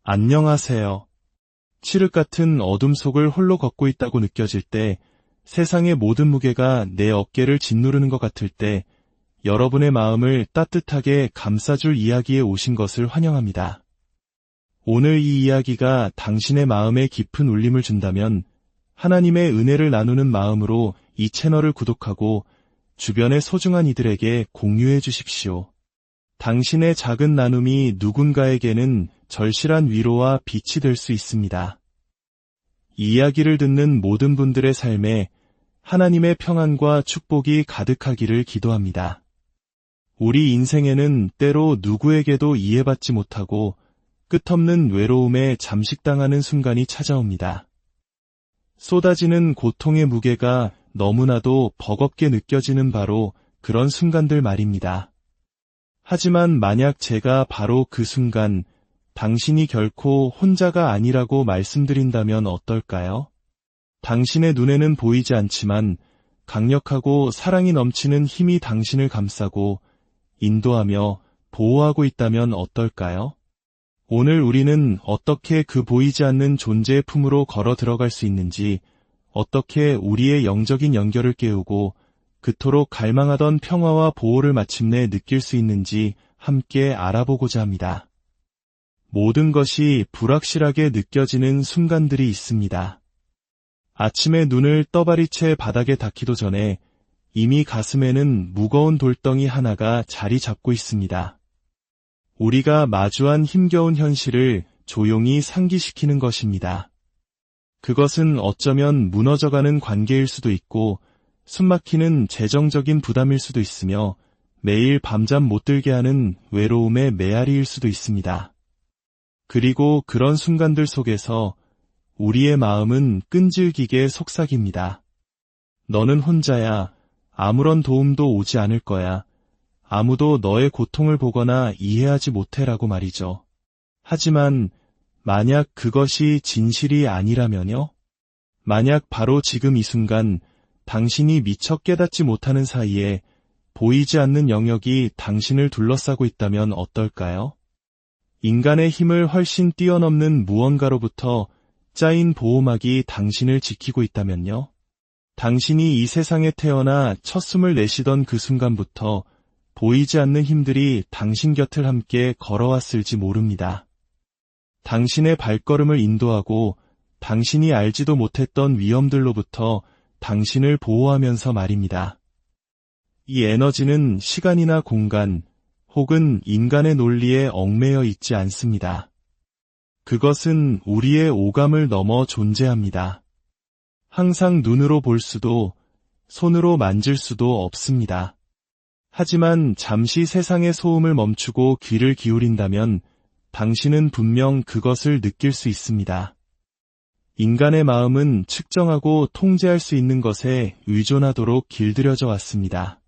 안녕하세요. 칠흑 같은 어둠 속을 홀로 걷고 있다고 느껴질 때, 세상의 모든 무게가 내 어깨를 짓누르는 것 같을 때, 여러분의 마음을 따뜻하게 감싸줄 이야기에 오신 것을 환영합니다. 오늘 이 이야기가 당신의 마음에 깊은 울림을 준다면, 하나님의 은혜를 나누는 마음으로 이 채널을 구독하고 주변의 소중한 이들에게 공유해 주십시오. 당신의 작은 나눔이 누군가에게는 절실한 위로와 빛이 될 수 있습니다. 이 이야기를 듣는 모든 분들의 삶에 하나님의 평안과 축복이 가득하기를 기도합니다. 우리 인생에는 때로 누구에게도 이해받지 못하고 끝없는 외로움에 잠식당하는 순간이 찾아옵니다. 쏟아지는 고통의 무게가 너무나도 버겁게 느껴지는 바로 그런 순간들 말입니다. 하지만 만약 제가 바로 그 순간 당신이 결코 혼자가 아니라고 말씀드린다면 어떨까요? 당신의 눈에는 보이지 않지만 강력하고 사랑이 넘치는 힘이 당신을 감싸고 인도하며 보호하고 있다면 어떨까요? 오늘 우리는 어떻게 그 보이지 않는 존재의 품으로 걸어 들어갈 수 있는지, 어떻게 우리의 영적인 연결을 깨우고 그토록 갈망하던 평화와 보호를 마침내 느낄 수 있는지 함께 알아보고자 합니다. 모든 것이 불확실하게 느껴지는 순간들이 있습니다. 아침에 눈을 떠바리채 바닥에 닿기도 전에 이미 가슴에는 무거운 돌덩이 하나가 자리 잡고 있습니다. 우리가 마주한 힘겨운 현실을 조용히 상기시키는 것입니다. 그것은 어쩌면 무너져가는 관계일 수도 있고 숨막히는 재정적인 부담일 수도 있으며 매일 밤잠 못 들게 하는 외로움의 메아리일 수도 있습니다. 그리고 그런 순간들 속에서 우리의 마음은 끈질기게 속삭입니다. 너는 혼자야. 아무런 도움도 오지 않을 거야. 아무도 너의 고통을 보거나 이해하지 못해라고 말이죠. 하지만 만약 그것이 진실이 아니라면요? 만약 바로 지금 이 순간 당신이 미처 깨닫지 못하는 사이에 보이지 않는 영역이 당신을 둘러싸고 있다면 어떨까요? 인간의 힘을 훨씬 뛰어넘는 무언가로부터 짜인 보호막이 당신을 지키고 있다면요? 당신이 이 세상에 태어나 첫 숨을 내쉬던 그 순간부터 보이지 않는 힘들이 당신 곁을 함께 걸어왔을지 모릅니다. 당신의 발걸음을 인도하고 당신이 알지도 못했던 위험들로부터 당신을 보호하면서 말입니다. 이 에너지는 시간이나 공간 혹은 인간의 논리에 얽매여 있지 않습니다. 그것은 우리의 오감을 넘어 존재합니다. 항상 눈으로 볼 수도 손으로 만질 수도 없습니다. 하지만 잠시 세상의 소음을 멈추고 귀를 기울인다면 당신은 분명 그것을 느낄 수 있습니다. 인간의 마음은 측정하고 통제할 수 있는 것에 의존하도록 길들여져 왔습니다.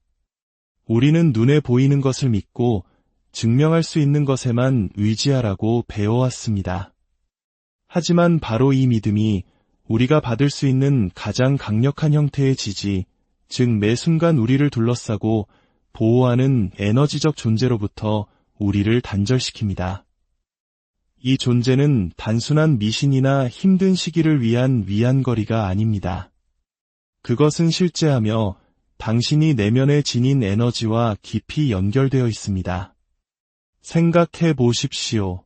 우리는 눈에 보이는 것을 믿고 증명할 수 있는 것에만 의지하라고 배워왔습니다. 하지만 바로 이 믿음이 우리가 받을 수 있는 가장 강력한 형태의 지지, 즉 매 순간 우리를 둘러싸고 보호하는 에너지적 존재로부터 우리를 단절시킵니다. 이 존재는 단순한 미신이나 힘든 시기를 위한 위안거리가 아닙니다. 그것은 실제하며 당신이 내면에 지닌 에너지와 깊이 연결되어 있습니다. 생각해 보십시오.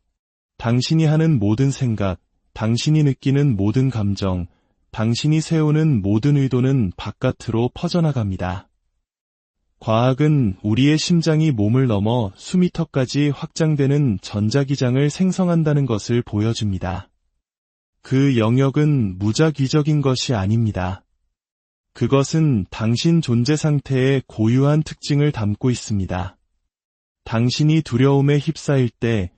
당신이 하는 모든 생각, 당신이 느끼는 모든 감정, 당신이 세우는 모든 의도는 바깥으로 퍼져나갑니다. 과학은 우리의 심장이 몸을 넘어 수미터까지 확장되는 전자기장을 생성한다는 것을 보여줍니다. 그 영역은 무작위적인 것이 아닙니다. 그것은 당신 존재 상태의 고유한 특징을 담고 있습니다. 당신이 두려움에 휩싸일 때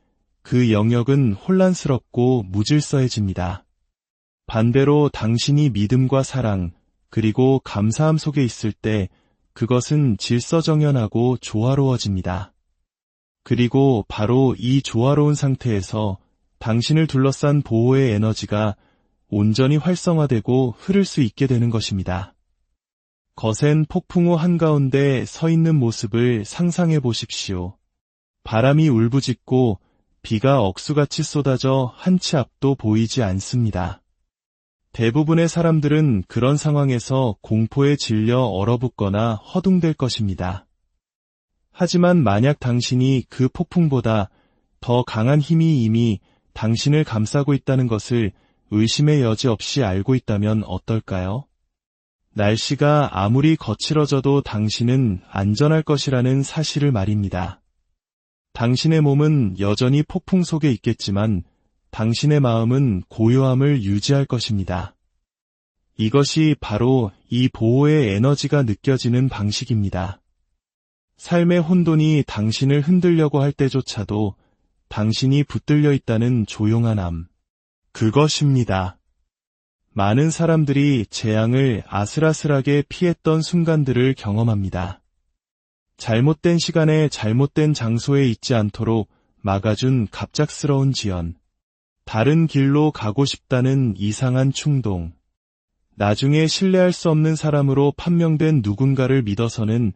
그 영역은 혼란스럽고 무질서해집니다. 반대로 당신이 믿음과 사랑, 그리고 감사함 속에 있을 때 그것은 질서정연하고 조화로워집니다. 그리고 바로 이 조화로운 상태에서 당신을 둘러싼 보호의 에너지가 온전히 활성화되고 흐를 수 있게 되는 것입니다. 거센 폭풍우 한가운데 서 있는 모습을 상상해 보십시오. 바람이 울부짖고 비가 억수같이 쏟아져 한 치 앞도 보이지 않습니다. 대부분의 사람들은 그런 상황에서 공포에 질려 얼어붙거나 허둥댈 것입니다. 하지만 만약 당신이 그 폭풍보다 더 강한 힘이 이미 당신을 감싸고 있다는 것을 의심의 여지 없이 알고 있다면 어떨까요? 날씨가 아무리 거칠어져도 당신은 안전할 것이라는 사실을 말입니다. 당신의 몸은 여전히 폭풍 속에 있겠지만 당신의 마음은 고요함을 유지할 것입니다. 이것이 바로 이 보호의 에너지가 느껴지는 방식입니다. 삶의 혼돈이 당신을 흔들려고 할 때조차도 당신이 붙들려 있다는 조용한 암. 그것입니다. 많은 사람들이 재앙을 아슬아슬하게 피했던 순간들을 경험합니다. 잘못된 시간에 잘못된 장소에 있지 않도록 막아준 갑작스러운 지연. 다른 길로 가고 싶다는 이상한 충동. 나중에 신뢰할 수 없는 사람으로 판명된 누군가를 믿어서는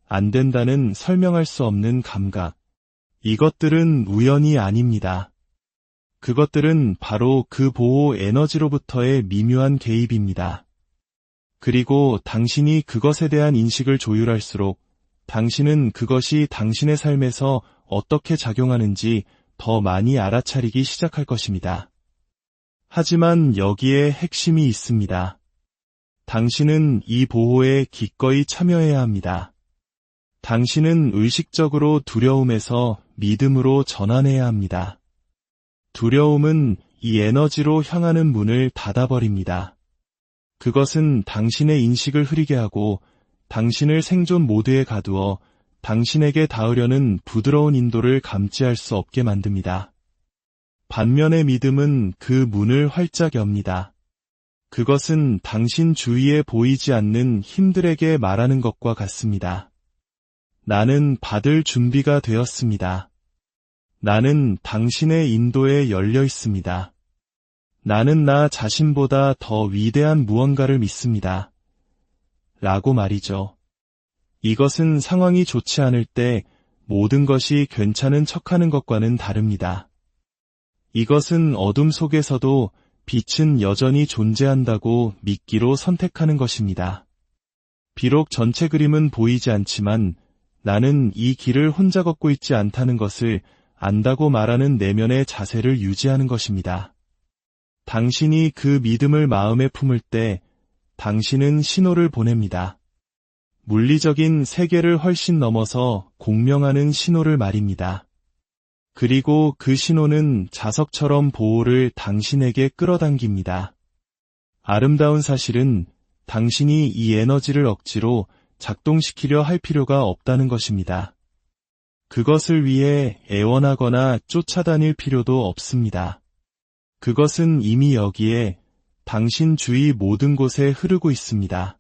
안 된다는 설명할 수 없는 감각. 이것들은 우연이 아닙니다. 그것들은 바로 그 보호 에너지로부터의 미묘한 개입입니다. 그리고 당신이 그것에 대한 인식을 조율할수록 당신은 그것이 당신의 삶에서 어떻게 작용하는지 더 많이 알아차리기 시작할 것입니다. 하지만 여기에 핵심이 있습니다. 당신은 이 보호에 기꺼이 참여해야 합니다. 당신은 의식적으로 두려움에서 믿음으로 전환해야 합니다. 두려움은 이 에너지로 향하는 문을 닫아버립니다. 그것은 당신의 인식을 흐리게 하고 당신을 생존 모드에 가두어 당신에게 닿으려는 부드러운 인도를 감지할 수 없게 만듭니다. 반면의 믿음은 그 문을 활짝 엽니다. 그것은 당신 주위에 보이지 않는 힘들에게 말하는 것과 같습니다. 나는 받을 준비가 되었습니다. 나는 당신의 인도에 열려 있습니다. 나는 나 자신보다 더 위대한 무언가를 믿습니다. 라고 말이죠. 이것은 상황이 좋지 않을 때 모든 것이 괜찮은 척하는 것과는 다릅니다. 이것은 어둠 속에서도 빛은 여전히 존재한다고 믿기로 선택하는 것입니다. 비록 전체 그림은 보이지 않지만 나는 이 길을 혼자 걷고 있지 않다는 것을 안다고 말하는 내면의 자세를 유지하는 것입니다. 당신이 그 믿음을 마음에 품을 때 당신은 신호를 보냅니다. 물리적인 세계를 훨씬 넘어서 공명하는 신호를 말입니다. 그리고 그 신호는 자석처럼 보호를 당신에게 끌어당깁니다. 아름다운 사실은 당신이 이 에너지를 억지로 작동시키려 할 필요가 없다는 것입니다. 그것을 위해 애원하거나 쫓아다닐 필요도 없습니다. 그것은 이미 여기에 당신 주위 모든 곳에 흐르고 있습니다.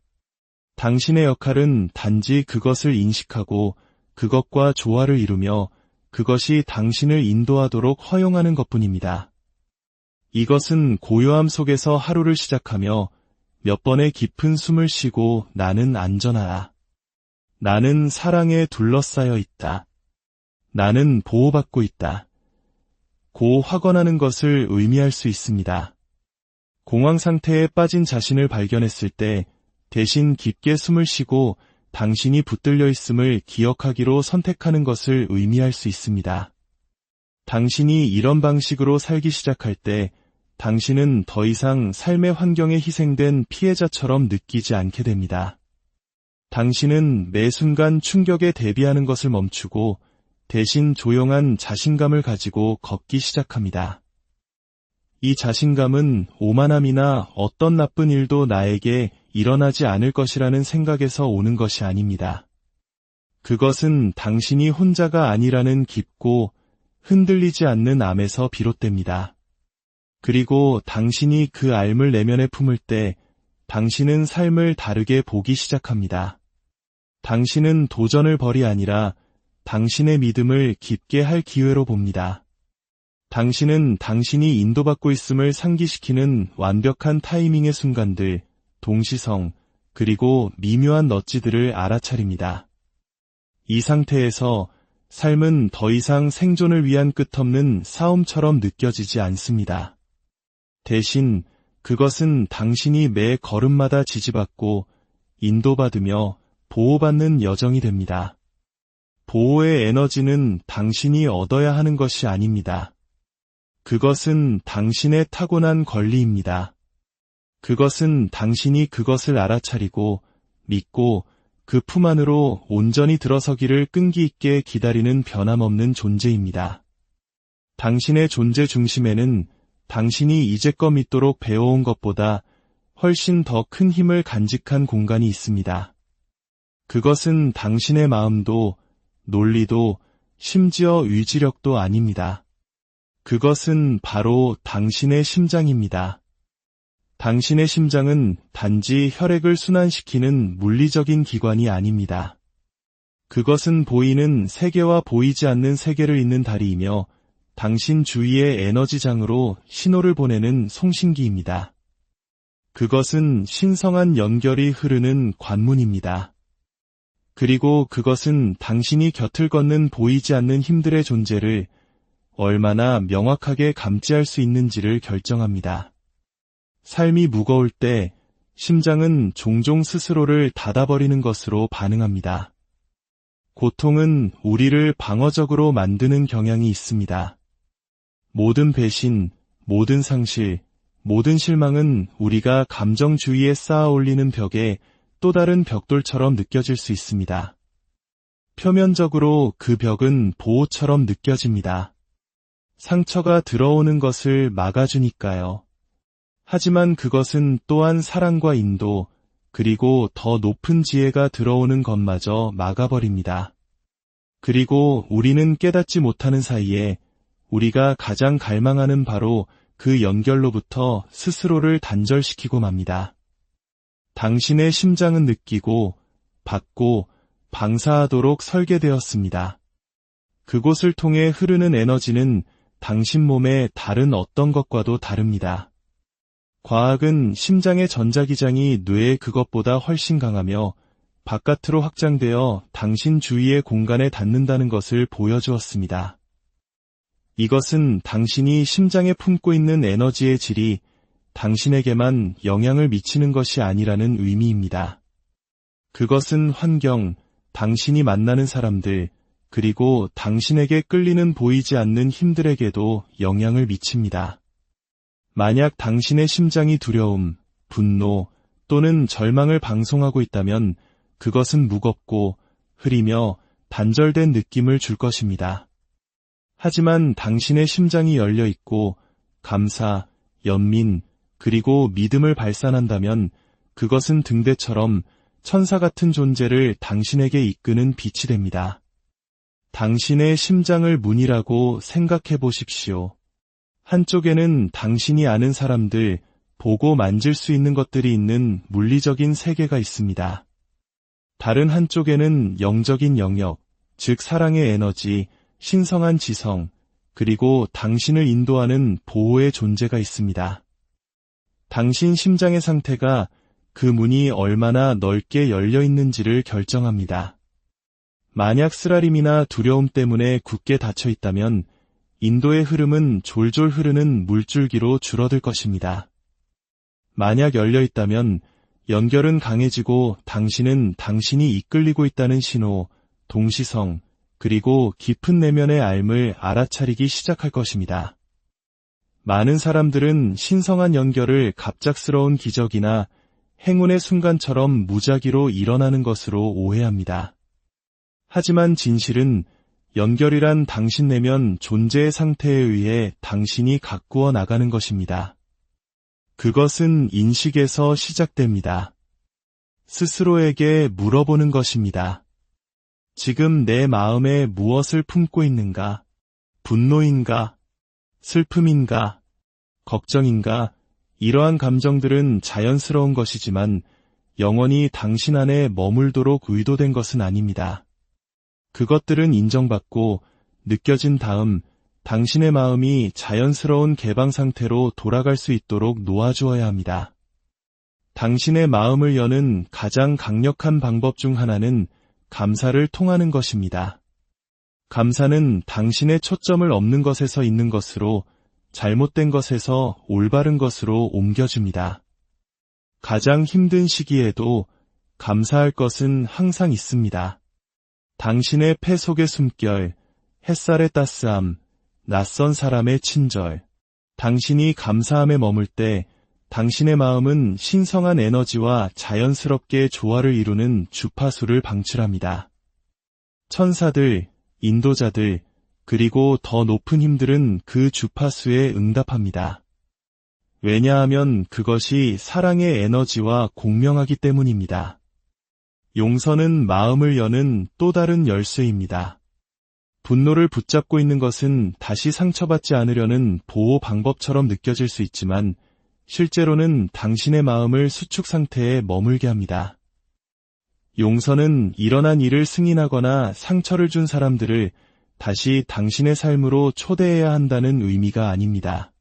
당신의 역할은 단지 그것을 인식하고 그것과 조화를 이루며 그것이 당신을 인도하도록 허용하는 것뿐입니다. 이것은 고요함 속에서 하루를 시작하며 몇 번의 깊은 숨을 쉬고 나는 안전하다. 나는 사랑에 둘러싸여 있다. 나는 보호받고 있다. 고 확언하는 것을 의미할 수 있습니다. 공황 상태에 빠진 자신을 발견했을 때 대신 깊게 숨을 쉬고 당신이 붙들려 있음을 기억하기로 선택하는 것을 의미할 수 있습니다. 당신이 이런 방식으로 살기 시작할 때 당신은 더 이상 삶의 환경에 희생된 피해자처럼 느끼지 않게 됩니다. 당신은 매 순간 충격에 대비하는 것을 멈추고 대신 조용한 자신감을 가지고 걷기 시작합니다. 이 자신감은 오만함이나 어떤 나쁜 일도 나에게 일어나지 않을 것이라는 생각에서 오는 것이 아닙니다. 그것은 당신이 혼자가 아니라는 깊고 흔들리지 않는 암에서 비롯됩니다. 그리고 당신이 그 알을 내면에 품을 때 당신은 삶을 다르게 보기 시작합니다. 당신은 도전을 벌이 아니라 당신의 믿음을 깊게 할 기회로 봅니다. 당신은 당신이 인도받고 있음을 상기시키는 완벽한 타이밍의 순간들, 동시성, 그리고 미묘한 넛지들을 알아차립니다. 이 상태에서 삶은 더 이상 생존을 위한 끝없는 싸움처럼 느껴지지 않습니다. 대신 그것은 당신이 매 걸음마다 지지받고 인도받으며 보호받는 여정이 됩니다. 보호의 에너지는 당신이 얻어야 하는 것이 아닙니다. 그것은 당신의 타고난 권리입니다. 그것은 당신이 그것을 알아차리고 믿고 그 품 안으로 온전히 들어서기를 끈기 있게 기다리는 변함없는 존재입니다. 당신의 존재 중심에는 당신이 이제껏 믿도록 배워온 것보다 훨씬 더 큰 힘을 간직한 공간이 있습니다. 그것은 당신의 마음도 논리도 심지어 의지력도 아닙니다. 그것은 바로 당신의 심장입니다. 당신의 심장은 단지 혈액을 순환시키는 물리적인 기관이 아닙니다. 그것은 보이는 세계와 보이지 않는 세계를 잇는 다리이며 당신 주위의 에너지장으로 신호를 보내는 송신기입니다. 그것은 신성한 연결이 흐르는 관문입니다. 그리고 그것은 당신이 곁을 걷는 보이지 않는 힘들의 존재를 얼마나 명확하게 감지할 수 있는지를 결정합니다. 삶이 무거울 때 심장은 종종 스스로를 닫아버리는 것으로 반응합니다. 고통은 우리를 방어적으로 만드는 경향이 있습니다. 모든 배신, 모든 상실, 모든 실망은 우리가 감정 주위에 쌓아 올리는 벽에 또 다른 벽돌처럼 느껴질 수 있습니다. 표면적으로 그 벽은 보호처럼 느껴집니다. 상처가 들어오는 것을 막아주니까요. 하지만 그것은 또한 사랑과 인도, 그리고 더 높은 지혜가 들어오는 것마저 막아버립니다. 그리고 우리는 깨닫지 못하는 사이에 우리가 가장 갈망하는 바로 그 연결로부터 스스로를 단절시키고 맙니다. 당신의 심장은 느끼고, 받고, 방사하도록 설계되었습니다. 그곳을 통해 흐르는 에너지는 당신 몸의 다른 어떤 것과도 다릅니다. 과학은 심장의 전자기장이 뇌의 그것보다 훨씬 강하며 바깥으로 확장되어 당신 주위의 공간에 닿는다는 것을 보여주었습니다. 이것은 당신이 심장에 품고 있는 에너지의 질이 당신에게만 영향을 미치는 것이 아니라는 의미입니다. 그것은 환경, 당신이 만나는 사람들, 그리고 당신에게 끌리는 보이지 않는 힘들에게도 영향을 미칩니다. 만약 당신의 심장이 두려움, 분노 또는 절망을 방송하고 있다면 그것은 무겁고 흐리며 단절된 느낌을 줄 것입니다. 하지만 당신의 심장이 열려 있고 감사, 연민, 그리고 믿음을 발산한다면 그것은 등대처럼 천사 같은 존재를 당신에게 이끄는 빛이 됩니다. 당신의 심장을 문이라고 생각해 보십시오. 한쪽에는 당신이 아는 사람들, 보고 만질 수 있는 것들이 있는 물리적인 세계가 있습니다. 다른 한쪽에는 영적인 영역, 즉 사랑의 에너지, 신성한 지성, 그리고 당신을 인도하는 보호의 존재가 있습니다. 당신 심장의 상태가 그 문이 얼마나 넓게 열려 있는지를 결정합니다. 만약 쓰라림이나 두려움 때문에 굳게 닫혀 있다면 인도의 흐름은 졸졸 흐르는 물줄기로 줄어들 것입니다. 만약 열려 있다면 연결은 강해지고 당신은 당신이 이끌리고 있다는 신호, 동시성, 그리고 깊은 내면의 알 알아차리기 시작할 것입니다. 많은 사람들은 신성한 연결을 갑작스러운 기적이나 행운의 순간처럼 무작위로 일어나는 것으로 오해합니다. 하지만 진실은 연결이란 당신 내면 존재의 상태에 의해 당신이 가꾸어 나가는 것입니다. 그것은 인식에서 시작됩니다. 스스로에게 물어보는 것입니다. 지금 내 마음에 무엇을 품고 있는가? 분노인가? 슬픔인가? 걱정인가? 이러한 감정들은 자연스러운 것이지만 영원히 당신 안에 머물도록 의도된 것은 아닙니다. 그것들은 인정받고 느껴진 다음 당신의 마음이 자연스러운 개방 상태로 돌아갈 수 있도록 놓아주어야 합니다. 당신의 마음을 여는 가장 강력한 방법 중 하나는 감사를 통하는 것입니다. 감사는 당신의 초점을 없는 것에서 있는 것으로, 잘못된 것에서 올바른 것으로 옮겨줍니다. 가장 힘든 시기에도 감사할 것은 항상 있습니다. 당신의 폐 속의 숨결, 햇살의 따스함, 낯선 사람의 친절. 당신이 감사함에 머물 때 당신의 마음은 신성한 에너지와 자연스럽게 조화를 이루는 주파수를 방출합니다. 천사들, 인도자들, 그리고 더 높은 힘들은 그 주파수에 응답합니다. 왜냐하면 그것이 사랑의 에너지와 공명하기 때문입니다. 용서는 마음을 여는 또 다른 열쇠입니다. 분노를 붙잡고 있는 것은 다시 상처받지 않으려는 보호 방법처럼 느껴질 수 있지만 실제로는 당신의 마음을 수축 상태에 머물게 합니다. 용서는 일어난 일을 승인하거나 상처를 준 사람들을 다시 당신의 삶으로 초대해야 한다는 의미가 아닙니다.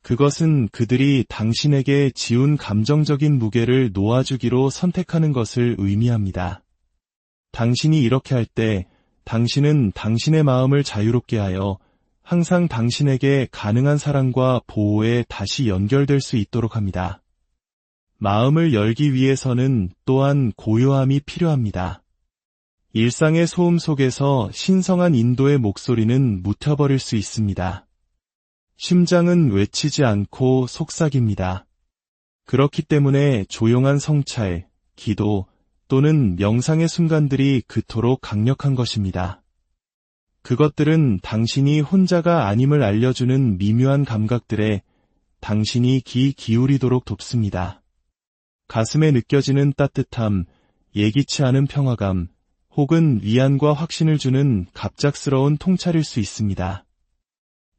그것은 그들이 당신에게 지운 감정적인 무게를 놓아주기로 선택하는 것을 의미합니다. 당신이 이렇게 할 때 당신은 당신의 마음을 자유롭게 하여 항상 당신에게 가능한 사랑과 보호에 다시 연결될 수 있도록 합니다. 마음을 열기 위해서는 또한 고요함이 필요합니다. 일상의 소음 속에서 신성한 인도의 목소리는 묻혀버릴 수 있습니다. 심장은 외치지 않고 속삭입니다. 그렇기 때문에 조용한 성찰, 기도 또는 명상의 순간들이 그토록 강력한 것입니다. 그것들은 당신이 혼자가 아님을 알려주는 미묘한 감각들에 당신이 귀 기울이도록 돕습니다. 가슴에 느껴지는 따뜻함, 예기치 않은 평화감, 혹은 위안과 확신을 주는 갑작스러운 통찰일 수 있습니다.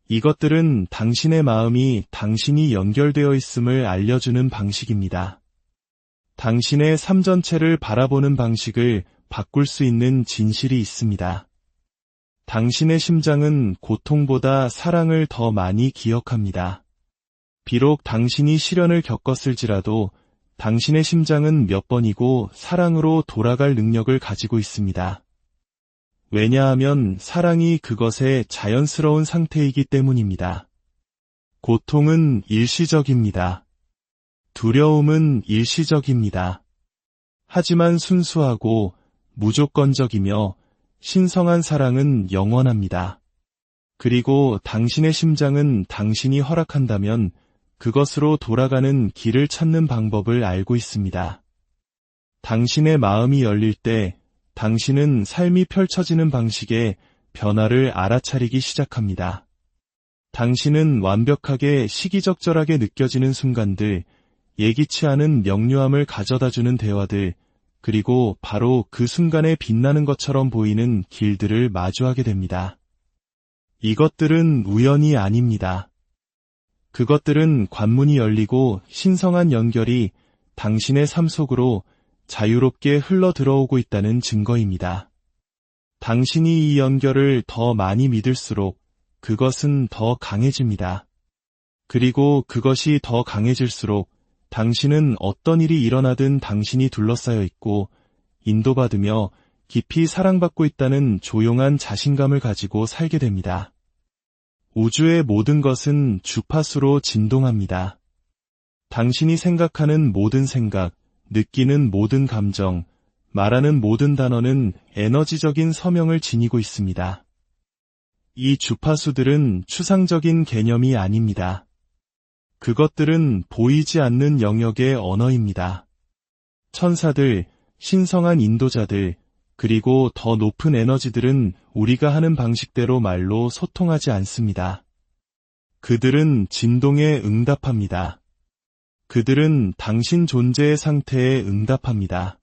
이것들은 당신의 마음이 당신이 연결되어 있음을 알려주는 방식입니다. 당신의 삶 전체를 바라보는 방식을 바꿀 수 있는 진실이 있습니다. 당신의 심장은 고통보다 사랑을 더 많이 기억합니다. 비록 당신이 시련을 겪었을지라도 당신의 심장은 몇 번이고 사랑으로 돌아갈 능력을 가지고 있습니다. 왜냐하면 사랑이 그것의 자연스러운 상태이기 때문입니다. 고통은 일시적입니다. 두려움은 일시적입니다. 하지만 순수하고 무조건적이며 신성한 사랑은 영원합니다. 그리고 당신의 심장은 당신이 허락한다면 그것으로 돌아가는 길을 찾는 방법을 알고 있습니다. 당신의 마음이 열릴 때 당신은 삶이 펼쳐지는 방식의 변화를 알아차리기 시작합니다. 당신은 완벽하게 시기적절하게 느껴지는 순간들, 예기치 않은 명료함을 가져다주는 대화들, 그리고 바로 그 순간에 빛나는 것처럼 보이는 길들을 마주하게 됩니다. 이것들은 우연이 아닙니다. 그것들은 관문이 열리고 신성한 연결이 당신의 삶 속으로 자유롭게 흘러 들어오고 있다는 증거입니다. 당신이 이 연결을 더 많이 믿을수록 그것은 더 강해집니다. 그리고 그것이 더 강해질수록 당신은 어떤 일이 일어나든 당신이 둘러싸여 있고 인도받으며 깊이 사랑받고 있다는 조용한 자신감을 가지고 살게 됩니다. 우주의 모든 것은 주파수로 진동합니다. 당신이 생각하는 모든 생각, 느끼는 모든 감정, 말하는 모든 단어는 에너지적인 서명을 지니고 있습니다. 이 주파수들은 추상적인 개념이 아닙니다. 그것들은 보이지 않는 영역의 언어입니다. 천사들, 신성한 인도자들, 그리고 더 높은 에너지들은 우리가 하는 방식대로 말로 소통하지 않습니다. 그들은 진동에 응답합니다. 그들은 당신 존재의 상태에 응답합니다.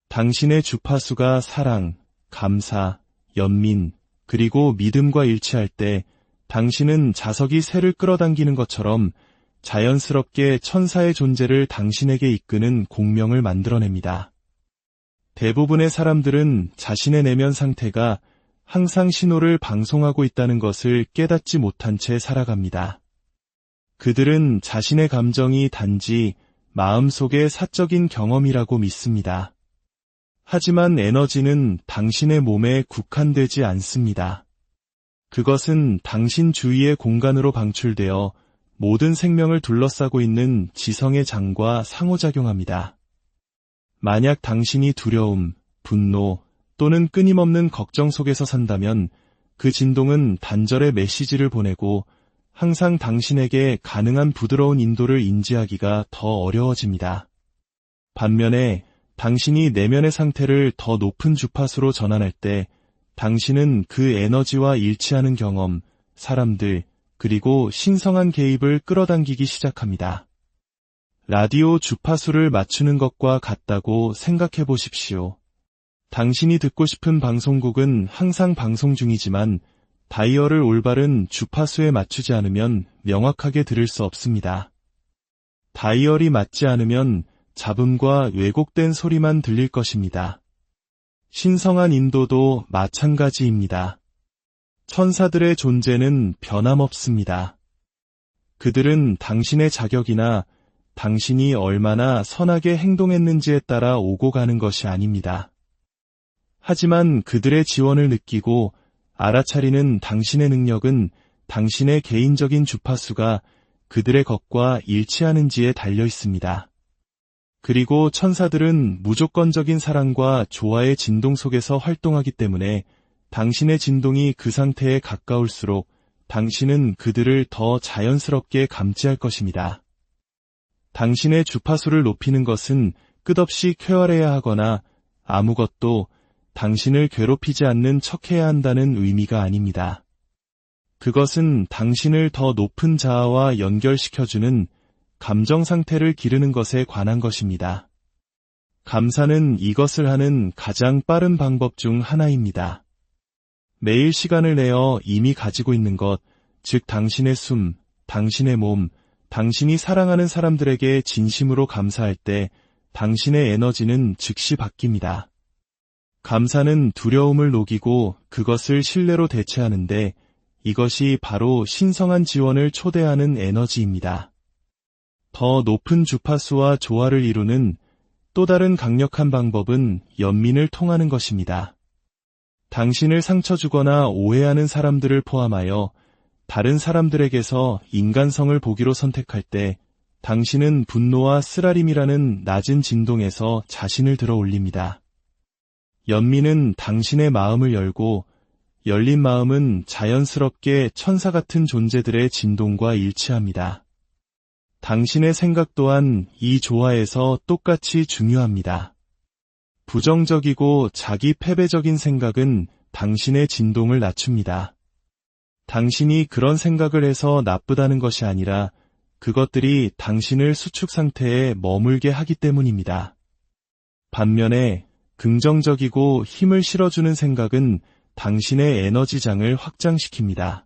당신의 주파수가 사랑, 감사, 연민, 그리고 믿음과 일치할 때 당신은 자석이 새를 끌어당기는 것처럼 자연스럽게 천사의 존재를 당신에게 이끄는 공명을 만들어냅니다. 대부분의 사람들은 자신의 내면 상태가 항상 신호를 방송하고 있다는 것을 깨닫지 못한 채 살아갑니다. 그들은 자신의 감정이 단지 마음속의 사적인 경험이라고 믿습니다. 하지만 에너지는 당신의 몸에 국한되지 않습니다. 그것은 당신 주위의 공간으로 방출되어 모든 생명을 둘러싸고 있는 지성의 장과 상호작용합니다. 만약 당신이 두려움, 분노 또는 끊임없는 걱정 속에서 산다면 그 진동은 단절의 메시지를 보내고 항상 당신에게 가능한 부드러운 인도를 인지하기가 더 어려워집니다. 반면에 당신이 내면의 상태를 더 높은 주파수로 전환할 때 당신은 그 에너지와 일치하는 경험, 사람들, 그리고 신성한 개입을 끌어당기기 시작합니다. 라디오 주파수를 맞추는 것과 같다고 생각해 보십시오. 당신이 듣고 싶은 방송국은 항상 방송 중이지만 다이얼을 올바른 주파수에 맞추지 않으면 명확하게 들을 수 없습니다. 다이얼이 맞지 않으면 잡음과 왜곡된 소리만 들릴 것입니다. 신성한 인도도 마찬가지입니다. 천사들의 존재는 변함없습니다. 그들은 당신의 자격이나 당신이 얼마나 선하게 행동했는지에 따라 오고 가는 것이 아닙니다. 하지만 그들의 지원을 느끼고 알아차리는 당신의 능력은 당신의 개인적인 주파수가 그들의 것과 일치하는지에 달려 있습니다. 그리고 천사들은 무조건적인 사랑과 조화의 진동 속에서 활동하기 때문에 당신의 진동이 그 상태에 가까울수록 당신은 그들을 더 자연스럽게 감지할 것입니다. 당신의 주파수를 높이는 것은 끝없이 쾌활해야 하거나 아무것도 당신을 괴롭히지 않는 척해야 한다는 의미가 아닙니다. 그것은 당신을 더 높은 자아와 연결시켜주는 감정 상태를 기르는 것에 관한 것입니다. 감사는 이것을 하는 가장 빠른 방법 중 하나입니다. 매일 시간을 내어 이미 가지고 있는 것, 즉 당신의 숨, 당신의 몸, 당신이 사랑하는 사람들에게 진심으로 감사할 때 당신의 에너지는 즉시 바뀝니다. 감사는 두려움을 녹이고 그것을 신뢰로 대체하는데 이것이 바로 신성한 지원을 초대하는 에너지입니다. 더 높은 주파수와 조화를 이루는 또 다른 강력한 방법은 연민을 통하는 것입니다. 당신을 상처 주거나 오해하는 사람들을 포함하여 다른 사람들에게서 인간성을 보기로 선택할 때 당신은 분노와 쓰라림이라는 낮은 진동에서 자신을 들어 올립니다. 연민은 당신의 마음을 열고 열린 마음은 자연스럽게 천사 같은 존재들의 진동과 일치합니다. 당신의 생각 또한 이 조화에서 똑같이 중요합니다. 부정적이고 자기 패배적인 생각은 당신의 진동을 낮춥니다. 당신이 그런 생각을 해서 나쁘다는 것이 아니라 그것들이 당신을 수축 상태에 머물게 하기 때문입니다. 반면에 긍정적이고 힘을 실어주는 생각은 당신의 에너지장을 확장시킵니다.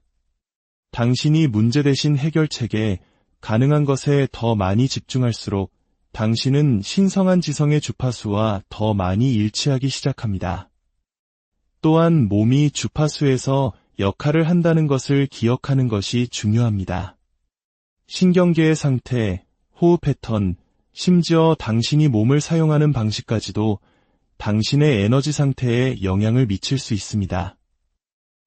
당신이 문제 대신 해결책에 가능한 것에 더 많이 집중할수록 당신은 신성한 지성의 주파수와 더 많이 일치하기 시작합니다. 또한 몸이 주파수에서 역할을 한다는 것을 기억하는 것이 중요합니다. 신경계의 상태, 호흡 패턴, 심지어 당신이 몸을 사용하는 방식까지도 당신의 에너지 상태에 영향을 미칠 수 있습니다.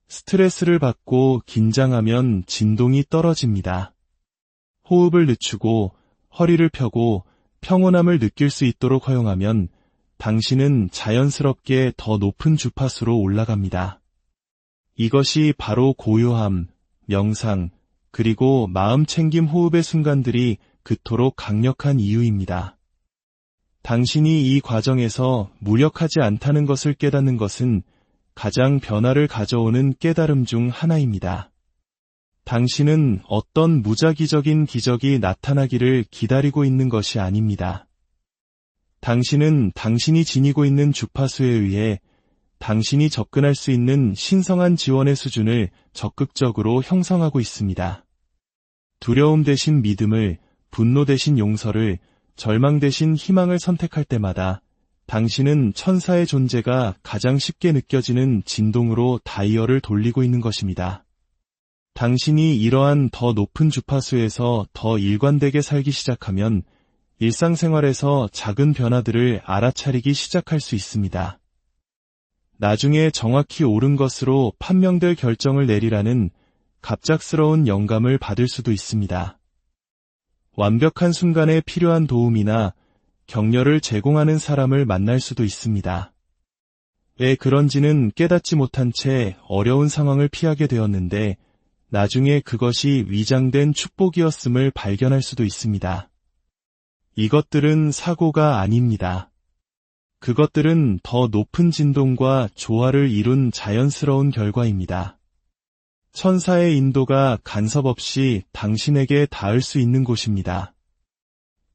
스트레스를 받고 긴장하면 진동이 떨어집니다. 호흡을 늦추고 허리를 펴고 평온함을 느낄 수 있도록 허용하면 당신은 자연스럽게 더 높은 주파수로 올라갑니다. 이것이 바로 고요함, 명상, 그리고 마음 챙김 호흡의 순간들이 그토록 강력한 이유입니다. 당신이 이 과정에서 무력하지 않다는 것을 깨닫는 것은 가장 변화를 가져오는 깨달음 중 하나입니다. 당신은 어떤 무작위적인 기적이 나타나기를 기다리고 있는 것이 아닙니다. 당신은 당신이 지니고 있는 주파수에 의해 당신이 접근할 수 있는 신성한 지원의 수준을 적극적으로 형성하고 있습니다. 두려움 대신 믿음을, 분노 대신 용서를, 절망 대신 희망을 선택할 때마다 당신은 천사의 존재가 가장 쉽게 느껴지는 진동으로 다이얼을 돌리고 있는 것입니다. 당신이 이러한 더 높은 주파수에서 더 일관되게 살기 시작하면 일상생활에서 작은 변화들을 알아차리기 시작할 수 있습니다. 나중에 정확히 옳은 것으로 판명될 결정을 내리라는 갑작스러운 영감을 받을 수도 있습니다. 완벽한 순간에 필요한 도움이나 격려를 제공하는 사람을 만날 수도 있습니다. 왜 그런지는 깨닫지 못한 채 어려운 상황을 피하게 되었는데 나중에 그것이 위장된 축복이었음을 발견할 수도 있습니다. 이것들은 사고가 아닙니다. 그것들은 더 높은 진동과 조화를 이룬 자연스러운 결과입니다. 천사의 인도가 간섭 없이 당신에게 닿을 수 있는 곳입니다.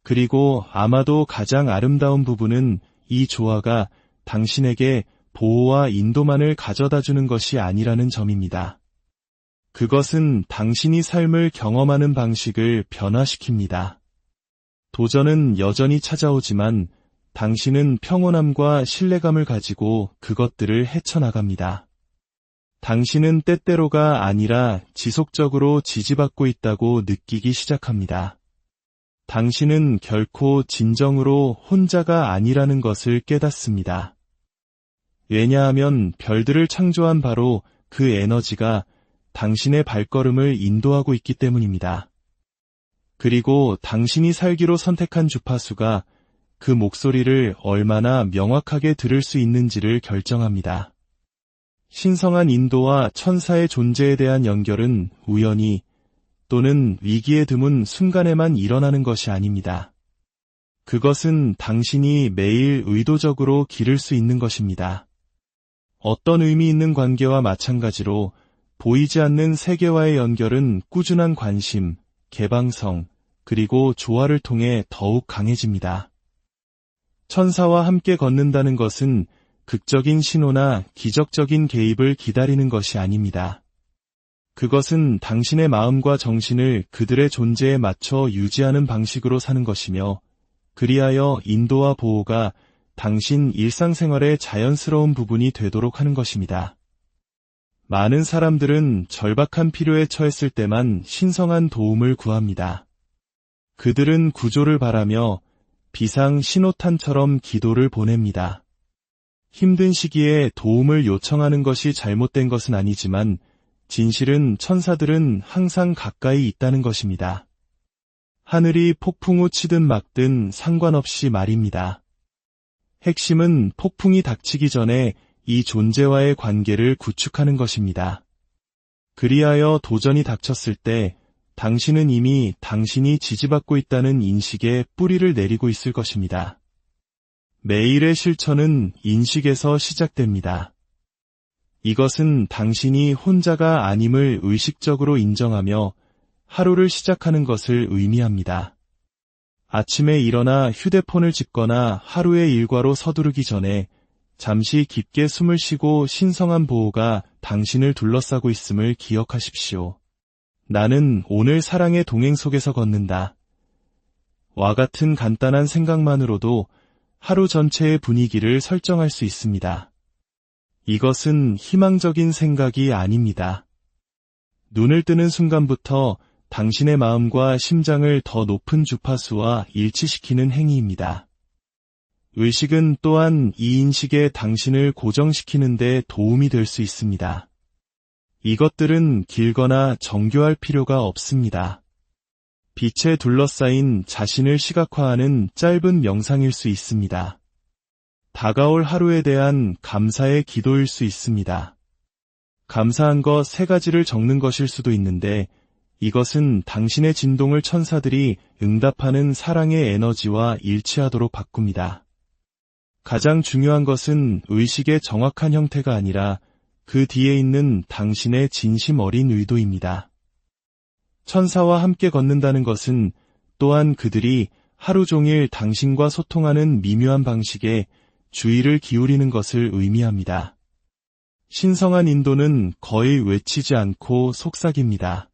그리고 아마도 가장 아름다운 부분은 이 조화가 당신에게 보호와 인도만을 가져다 주는 것이 아니라는 점입니다. 그것은 당신이 삶을 경험하는 방식을 변화시킵니다. 도전은 여전히 찾아오지만 당신은 평온함과 신뢰감을 가지고 그것들을 헤쳐나갑니다. 당신은 때때로가 아니라 지속적으로 지지받고 있다고 느끼기 시작합니다. 당신은 결코 진정으로 혼자가 아니라는 것을 깨닫습니다. 왜냐하면 별들을 창조한 바로 그 에너지가 당신의 발걸음을 인도하고 있기 때문입니다. 그리고 당신이 살기로 선택한 주파수가 그 목소리를 얼마나 명확하게 들을 수 있는지를 결정합니다. 신성한 인도와 천사의 존재에 대한 연결은 우연히 또는 위기에 드문 순간에만 일어나는 것이 아닙니다. 그것은 당신이 매일 의도적으로 기를 수 있는 것입니다. 어떤 의미 있는 관계와 마찬가지로 보이지 않는 세계와의 연결은 꾸준한 관심, 개방성, 그리고 조화를 통해 더욱 강해집니다. 천사와 함께 걷는다는 것은 극적인 신호나 기적적인 개입을 기다리는 것이 아닙니다. 그것은 당신의 마음과 정신을 그들의 존재에 맞춰 유지하는 방식으로 사는 것이며, 그리하여 인도와 보호가 당신 일상생활의 자연스러운 부분이 되도록 하는 것입니다. 많은 사람들은 절박한 필요에 처했을 때만 신성한 도움을 구합니다. 그들은 구조를 바라며 비상 신호탄처럼 기도를 보냅니다. 힘든 시기에 도움을 요청하는 것이 잘못된 것은 아니지만 진실은 천사들은 항상 가까이 있다는 것입니다. 하늘이 폭풍 후 치든 막든 상관없이 말입니다. 핵심은 폭풍이 닥치기 전에 이 존재와의 관계를 구축하는 것입니다. 그리하여 도전이 닥쳤을 때 당신은 이미 당신이 지지받고 있다는 인식에 뿌리를 내리고 있을 것입니다. 매일의 실천은 인식에서 시작됩니다. 이것은 당신이 혼자가 아님을 의식적으로 인정하며 하루를 시작하는 것을 의미합니다. 아침에 일어나 휴대폰을 짚거나 하루의 일과로 서두르기 전에 잠시 깊게 숨을 쉬고 신성한 보호가 당신을 둘러싸고 있음을 기억하십시오. 나는 오늘 사랑의 동행 속에서 걷는다. 와 같은 간단한 생각만으로도 하루 전체의 분위기를 설정할 수 있습니다. 이것은 희망적인 생각이 아닙니다. 눈을 뜨는 순간부터 당신의 마음과 심장을 더 높은 주파수와 일치시키는 행위입니다. 의식은 또한 이 인식에 당신을 고정시키는 데 도움이 될 수 있습니다. 이것들은 길거나 정교할 필요가 없습니다. 빛에 둘러싸인 자신을 시각화하는 짧은 명상일 수 있습니다. 다가올 하루에 대한 감사의 기도일 수 있습니다. 감사한 것 3가지를 적는 것일 수도 있는데 이것은 당신의 진동을 천사들이 응답하는 사랑의 에너지와 일치하도록 바꿉니다. 가장 중요한 것은 의식의 정확한 형태가 아니라 그 뒤에 있는 당신의 진심 어린 의도입니다. 천사와 함께 걷는다는 것은 또한 그들이 하루 종일 당신과 소통하는 미묘한 방식에 주의를 기울이는 것을 의미합니다. 신성한 인도는 거의 외치지 않고 속삭입니다.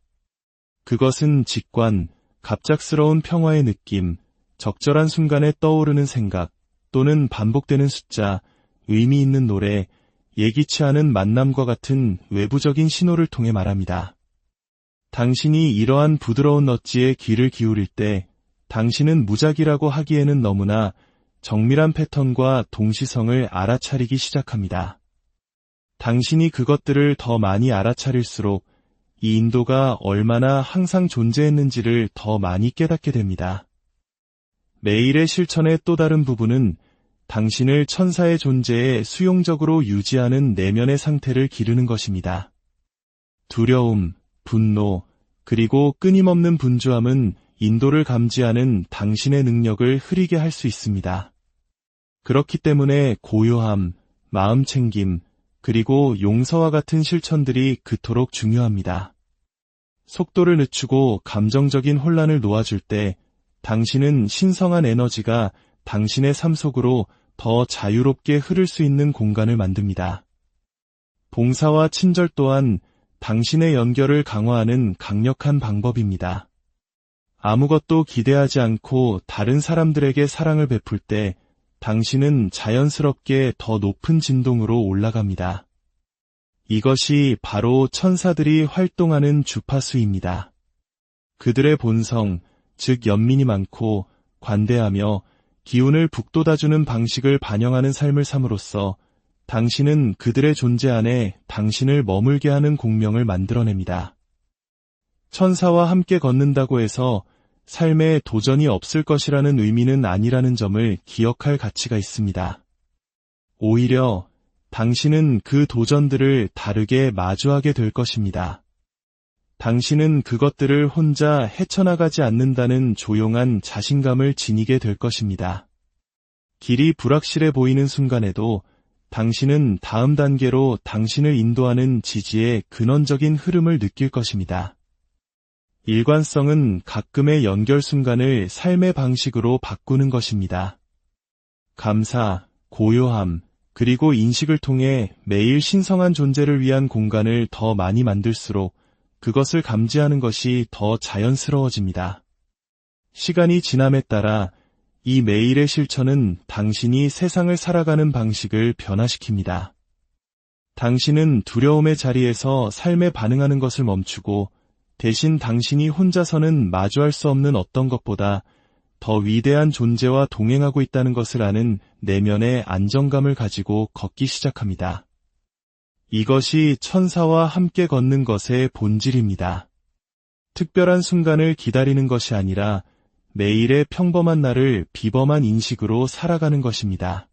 그것은 직관, 갑작스러운 평화의 느낌, 적절한 순간에 떠오르는 생각, 또는 반복되는 숫자, 의미 있는 노래, 예기치 않은 만남과 같은 외부적인 신호를 통해 말합니다. 당신이 이러한 부드러운 넛지에 귀를 기울일 때 당신은 무작이라고 하기에는 너무나 정밀한 패턴과 동시성을 알아차리기 시작합니다. 당신이 그것들을 더 많이 알아차릴수록 이 인도가 얼마나 항상 존재했는지를 더 많이 깨닫게 됩니다. 매일의 실천의 또 다른 부분은 당신을 천사의 존재에 수용적으로 유지하는 내면의 상태를 기르는 것입니다. 두려움, 분노, 그리고 끊임없는 분주함은 인도를 감지하는 당신의 능력을 흐리게 할 수 있습니다. 그렇기 때문에 고요함, 마음챙김, 그리고 용서와 같은 실천들이 그토록 중요합니다. 속도를 늦추고 감정적인 혼란을 놓아줄 때 당신은 신성한 에너지가 당신의 삶 속으로 더 자유롭게 흐를 수 있는 공간을 만듭니다. 봉사와 친절 또한 당신의 연결을 강화하는 강력한 방법입니다. 아무것도 기대하지 않고 다른 사람들에게 사랑을 베풀 때 당신은 자연스럽게 더 높은 진동으로 올라갑니다. 이것이 바로 천사들이 활동하는 주파수입니다. 그들의 본성, 즉 연민이 많고 관대하며 기운을 북돋아주는 방식을 반영하는 삶을 삶으로써 당신은 그들의 존재 안에 당신을 머물게 하는 공명을 만들어냅니다. 천사와 함께 걷는다고 해서 삶에 도전이 없을 것이라는 의미는 아니라는 점을 기억할 가치가 있습니다. 오히려 당신은 그 도전들을 다르게 마주하게 될 것입니다. 당신은 그것들을 혼자 헤쳐나가지 않는다는 조용한 자신감을 지니게 될 것입니다. 길이 불확실해 보이는 순간에도 당신은 다음 단계로 당신을 인도하는 지지의 근원적인 흐름을 느낄 것입니다. 일관성은 가끔의 연결 순간을 삶의 방식으로 바꾸는 것입니다. 감사, 고요함, 그리고 인식을 통해 매일 신성한 존재를 위한 공간을 더 많이 만들수록 그것을 감지하는 것이 더 자연스러워집니다. 시간이 지남에 따라 이 매일의 실천은 당신이 세상을 살아가는 방식을 변화시킵니다. 당신은 두려움의 자리에서 삶에 반응하는 것을 멈추고 대신 당신이 혼자서는 마주할 수 없는 어떤 것보다 더 위대한 존재와 동행하고 있다는 것을 아는 내면의 안정감을 가지고 걷기 시작합니다. 이것이 천사와 함께 걷는 것의 본질입니다. 특별한 순간을 기다리는 것이 아니라 매일의 평범한 날을 비범한 인식으로 살아가는 것입니다.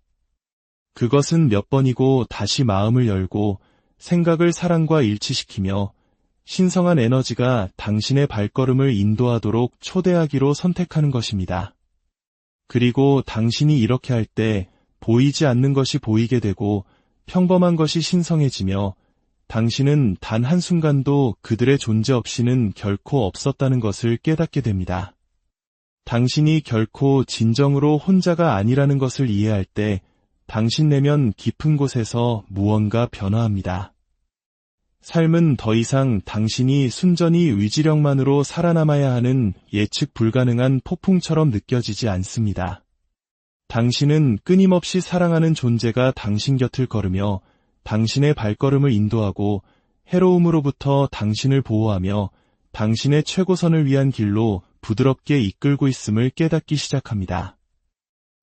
그것은 몇 번이고 다시 마음을 열고 생각을 사랑과 일치시키며 신성한 에너지가 당신의 발걸음을 인도하도록 초대하기로 선택하는 것입니다. 그리고 당신이 이렇게 할 때 보이지 않는 것이 보이게 되고 평범한 것이 신성해지며 당신은 단 한순간도 그들의 존재 없이는 결코 없었다는 것을 깨닫게 됩니다. 당신이 결코 진정으로 혼자가 아니라는 것을 이해할 때 당신 내면 깊은 곳에서 무언가 변화합니다. 삶은 더 이상 당신이 순전히 의지력만으로 살아남아야 하는 예측 불가능한 폭풍처럼 느껴지지 않습니다. 당신은 끊임없이 사랑하는 존재가 당신 곁을 걸으며 당신의 발걸음을 인도하고 해로움으로부터 당신을 보호하며 당신의 최고선을 위한 길로 부드럽게 이끌고 있음을 깨닫기 시작합니다.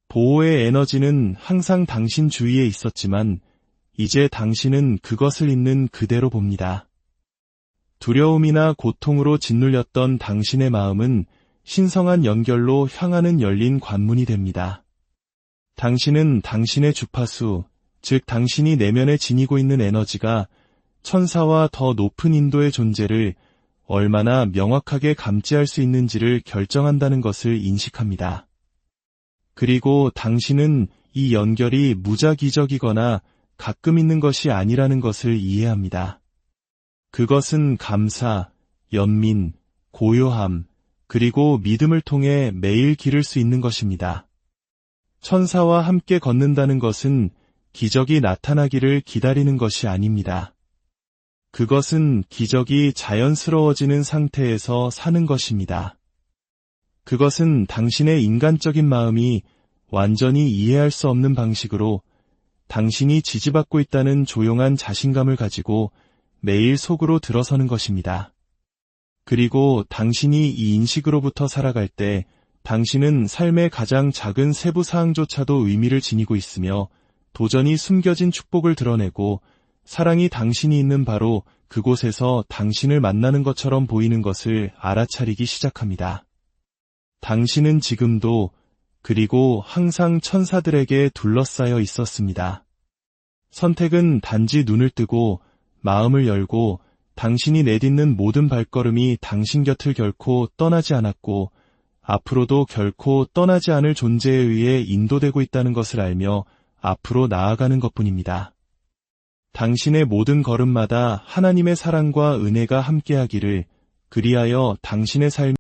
보호의 에너지는 항상 당신 주위에 있었지만 이제 당신은 그것을 있는 그대로 봅니다. 두려움이나 고통으로 짓눌렸던 당신의 마음은 신성한 연결로 향하는 열린 관문이 됩니다. 당신은 당신의 주파수, 즉 당신이 내면에 지니고 있는 에너지가 천사와 더 높은 인도의 존재를 얼마나 명확하게 감지할 수 있는지를 결정한다는 것을 인식합니다. 그리고 당신은 이 연결이 무작위적이거나 가끔 있는 것이 아니라는 것을 이해합니다. 그것은 감사, 연민, 고요함, 그리고 믿음을 통해 매일 기를 수 있는 것입니다. 천사와 함께 걷는다는 것은 기적이 나타나기를 기다리는 것이 아닙니다. 그것은 기적이 자연스러워지는 상태에서 사는 것입니다. 그것은 당신의 인간적인 마음이 완전히 이해할 수 없는 방식으로 당신이 지지받고 있다는 조용한 자신감을 가지고 매일 속으로 들어서는 것입니다. 그리고 당신이 이 인식으로부터 살아갈 때 당신은 삶의 가장 작은 세부 사항조차도 의미를 지니고 있으며 도전이 숨겨진 축복을 드러내고 사랑이 당신이 있는 바로 그곳에서 당신을 만나는 것처럼 보이는 것을 알아차리기 시작합니다. 당신은 지금도 그리고 항상 천사들에게 둘러싸여 있었습니다. 선택은 단지 눈을 뜨고 마음을 열고 당신이 내딛는 모든 발걸음이 당신 곁을 결코 떠나지 않았고 앞으로도 결코 떠나지 않을 존재에 의해 인도되고 있다는 것을 알며 앞으로 나아가는 것뿐입니다. 당신의 모든 걸음마다 하나님의 사랑과 은혜가 함께하기를, 그리하여 당신의 삶이